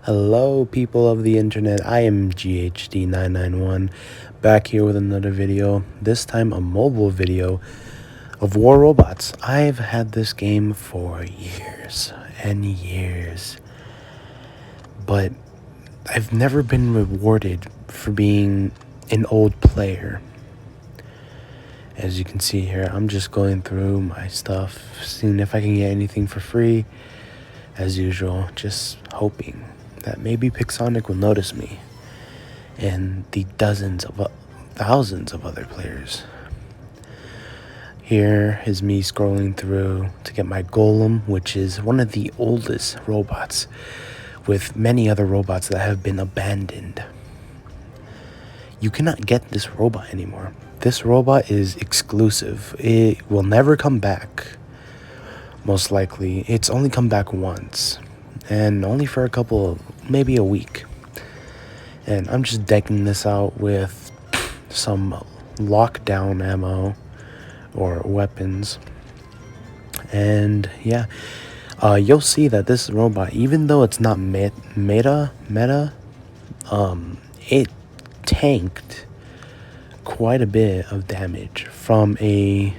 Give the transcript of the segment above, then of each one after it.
Hello, people of the internet. I am GHD991 back here with another video. This time, a mobile video of War Robots. I've had this game for years and years, but I've never been rewarded for being an old player. As you can see here, I'm just going through my stuff, seeing if I can get anything for free. As usual, just hoping that maybe Pixonic will notice me and the thousands of other players. Here is me scrolling through to get my Golem, which is one of the oldest robots, with many other robots that have been abandoned. You cannot get this robot anymore. This robot is exclusive. It will never come back. Most likely. It's only come back once, and only for a couple, maybe a week. And I'm just decking this out with some lockdown ammo or weapons. And yeah, you'll see that this robot, even though it's not meta, it tanked quite a bit of damage from a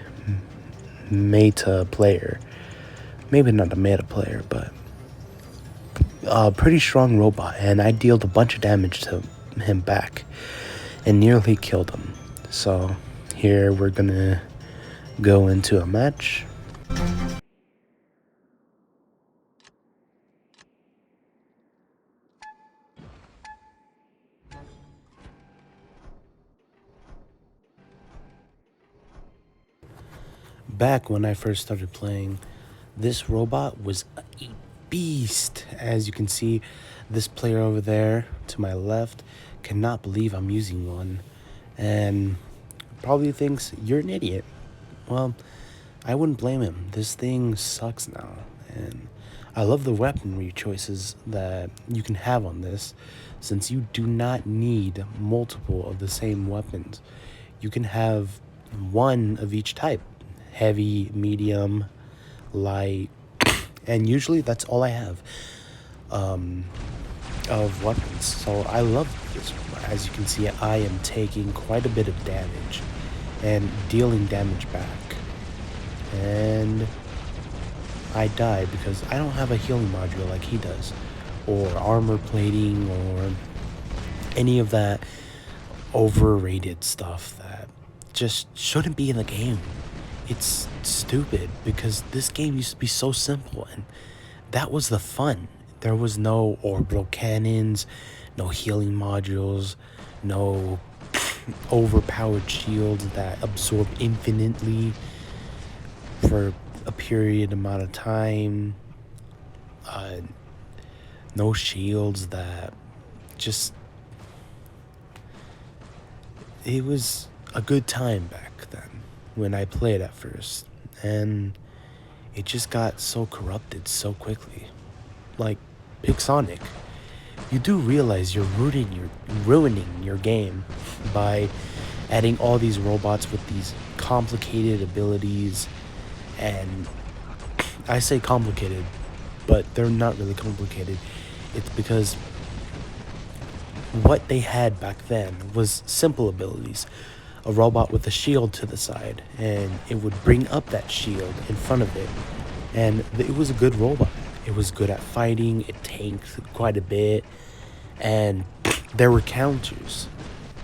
meta player. Maybe not a meta player, but a pretty strong robot, and I dealt a bunch of damage to him back and nearly killed him. So here we're gonna go into a match. Back when I first started playing, this robot was a beast. As you can see, this player over there to my left cannot believe I'm using one and probably thinks you're an idiot. Well, I wouldn't blame him. This thing sucks now, and I love the weaponry choices that you can have on this, since you do not need multiple of the same weapons. You can have one of each type: heavy, medium, light, and usually that's all I have of weapons. So I love this. As you can see, I am taking quite a bit of damage and dealing damage back, and I die because I don't have a healing module like he does, or armor plating, or any of that overrated stuff that just shouldn't be in the game. It's stupid because this game used to be so simple, and that was the fun. There was no orbital cannons, no healing modules, no overpowered shields that absorb infinitely for a period amount of time. No shields that just... It was a good time back then when I played at first, and it just got so corrupted so quickly. Like Pixonic, you do realize you're ruining your game by adding all these robots with these complicated abilities. And I say complicated, but they're not really complicated. It's because what they had back then was simple abilities. A robot with a shield to the side, and it would bring up that shield in front of it, and it was a good robot. It was good at fighting, it tanked quite a bit, and there were counters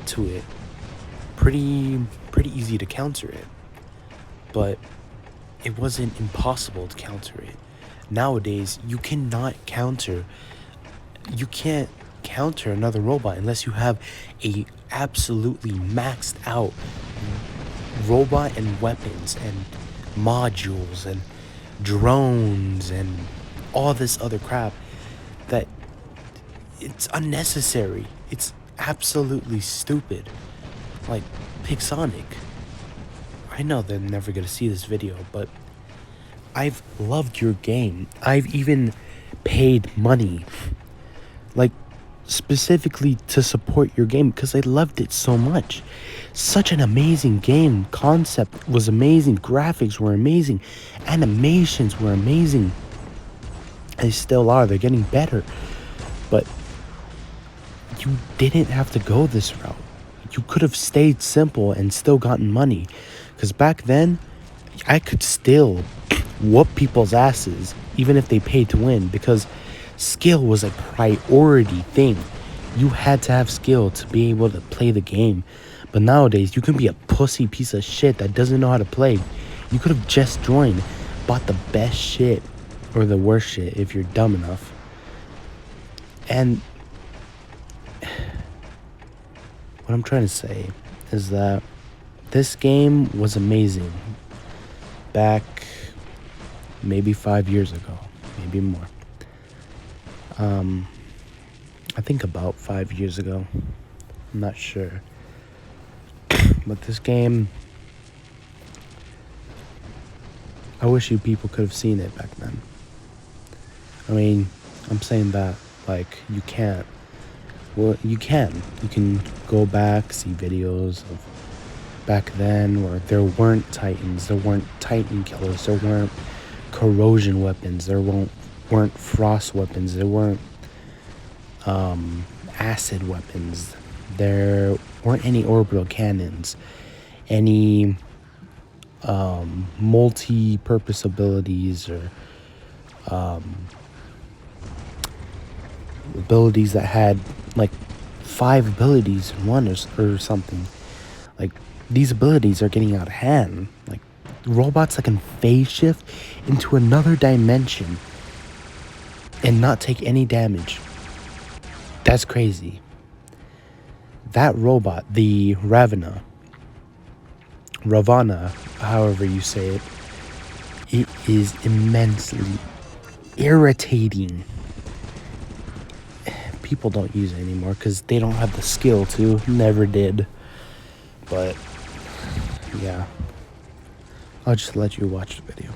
to it. Pretty easy to counter it, but it wasn't impossible to counter it. Nowadays, you can't counter another robot unless you have a absolutely maxed out robot and weapons and modules and drones and all this other crap that it's unnecessary. It's absolutely stupid. Like Pixonic. I know they're never gonna see this video, but I've loved your game. I've even paid money, like, specifically to support your game because I loved it so much. Such an amazing game. Concept was amazing. Graphics were amazing. Animations were amazing. They still are. They're getting better. But you didn't have to go this route. You could have stayed simple and still gotten money. Because back then, I could still whoop people's asses even if they paid to win, because skill was a priority thing. You had to have skill to be able to play the game. But nowadays, you can be a pussy piece of shit that doesn't know how to play. You could have just joined, bought the best shit or the worst shit if you're dumb enough. And what I'm trying to say is that this game was amazing back maybe 5 years ago, maybe more. I think about 5 years ago. I'm not sure. But this game, I wish you people could have seen it back then. I mean, I'm saying that like you can't. Well, you can. You can go back, see videos of back then where there weren't titans, there weren't titan killers, there weren't corrosion weapons, there weren't frost weapons, there weren't acid weapons, there weren't any orbital cannons, any multi-purpose abilities or abilities that had like 5 abilities in one or something. Like, these abilities are getting out of hand. Like, robots that can phase shift into another dimension and not take any damage. That's crazy. That robot, the Ravana, however you say it, it is immensely irritating. People don't use it anymore because they don't have the skill to. Never did. But yeah, I'll just let you watch the video.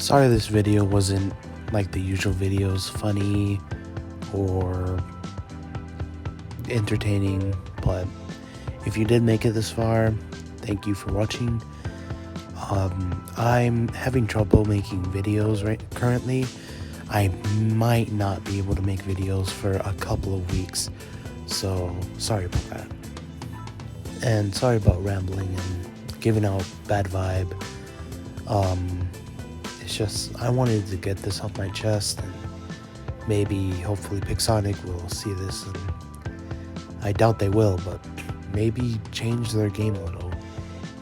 Sorry this video wasn't like the usual videos, funny or entertaining, but if you did make it this far, thank you for watching. I'm having trouble making videos currently. I might not be able to make videos for a couple of weeks, so sorry about that. And sorry about rambling and giving out bad vibe. It's just I wanted to get this off my chest, and maybe hopefully Pixonic will see this, and I doubt they will, but maybe change their game a little,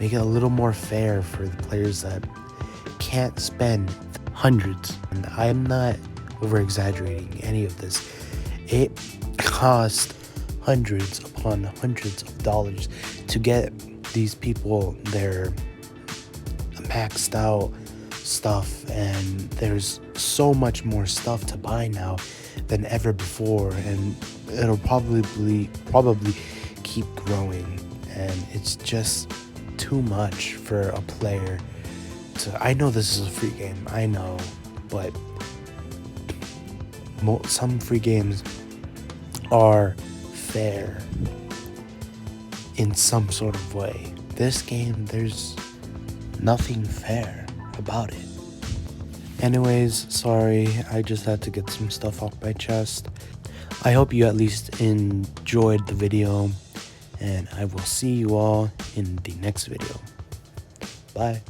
make it a little more fair for the players that can't spend hundreds. And I'm not over exaggerating any of this. It cost hundreds upon hundreds of dollars to get these people their maxed out stuff, and there's so much more stuff to buy now than ever before, and it'll probably keep growing, and it's just too much for a player to. I know this is a free game, I know, but some free games are fair in some sort of way. This game, there's nothing fair about it. Anyways, sorry, I just had to get some stuff off my chest. I hope you at least enjoyed the video, and I will see you all in the next video. Bye.